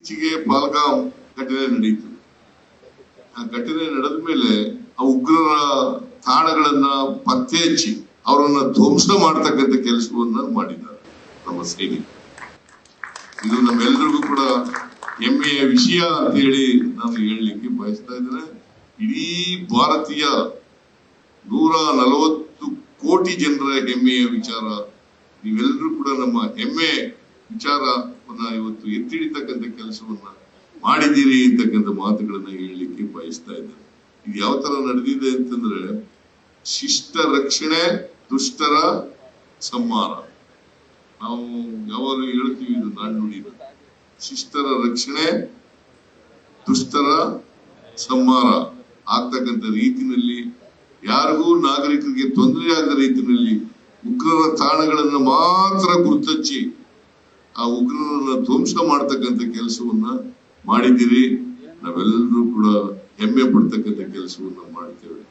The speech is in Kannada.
ಇತ್ತೀಚೆಗೆ ಪಾಲ್ಗಾಂ ಘಟನೆ ನಡೆಯಿತು. ಆ ಘಟನೆ ನಡೆದ ಮೇಲೆ ಆ ಉಗ್ರರ ತಾಣಗಳನ್ನ ಪತ್ತೆ ಹಚ್ಚಿ ಅವರನ್ನ ಧ್ವಂಸ ಮಾಡತಕ್ಕಂಥ ಕೆಲಸವನ್ನ ಮಾಡಿದ್ದಾರೆ ನಮ್ಮ ಸೈನಿಕರು. ಇದು ನಮ್ಮೆಲ್ಲರಿಗೂ ಕೂಡ ಹೆಮ್ಮೆಯ ವಿಷಯ ಅಂತ ಹೇಳಿ ನಾನು ಹೇಳಲಿಕ್ಕೆ ಬಯಸ್ತಾ ಇದ್ದೇನೆ. ಇಡೀ ಭಾರತೀಯ 140 ಕೋಟಿ ಜನರ ಹೆಮ್ಮೆಯ ವಿಚಾರ. ನೀವೆಲ್ಲರೂ ಕೂಡ ನಮ್ಮ ಹೆಮ್ಮೆ ವಿಚಾರವನ್ನ ಇವತ್ತು ಎತ್ತಿಡಿತಕ್ಕಂಥ ಕೆಲಸವನ್ನ ಮಾಡಿದ್ದೀರಿ ಅಂತಕ್ಕಂಥ ಮಾತುಗಳನ್ನ ಹೇಳಲಿಕ್ಕೆ ಬಯಸ್ತಾ ಇದ್ದೇನೆ. ಇದು ಯಾವ ತರ ನಡೆದಿದೆ ಅಂತಂದ್ರೆ, ಶಿಷ್ಟ ರಕ್ಷಣೆ ದುಷ್ಟರ ಸಂಹಾರ. ನಾವು ಯಾವಾಗಲೂ ಹೇಳ್ತೀವಿ, ಇದು ನಾಣ್ಣುಡಿ. ಶಿಷ್ಟರ ರಕ್ಷಣೆ ದುಷ್ಟರ ಸಂಹಾರ ಆಗ್ತಕ್ಕಂಥ ರೀತಿಯಲ್ಲಿ, ಯಾರಿಗೂ ನಾಗರಿಕರಿಗೆ ತೊಂದರೆ ಆಗದ ರೀತಿಯಲ್ಲಿ ಉಗ್ರರ ತಾಣಗಳನ್ನ ಮಾತ್ರ ಗುರುತಚ್ಚಿ ಆ ಉಗ್ರರನ್ನ ಧ್ವಂಸ ಮಾಡತಕ್ಕಂಥ ಕೆಲಸವನ್ನ ಮಾಡಿದ್ದೀರಿ. ನಾವೆಲ್ಲರೂ ಕೂಡ ಹೆಮ್ಮೆ ಪಡ್ತಕ್ಕಂಥ ಕೆಲಸವನ್ನ ಮಾಡ್ತೇವೆ.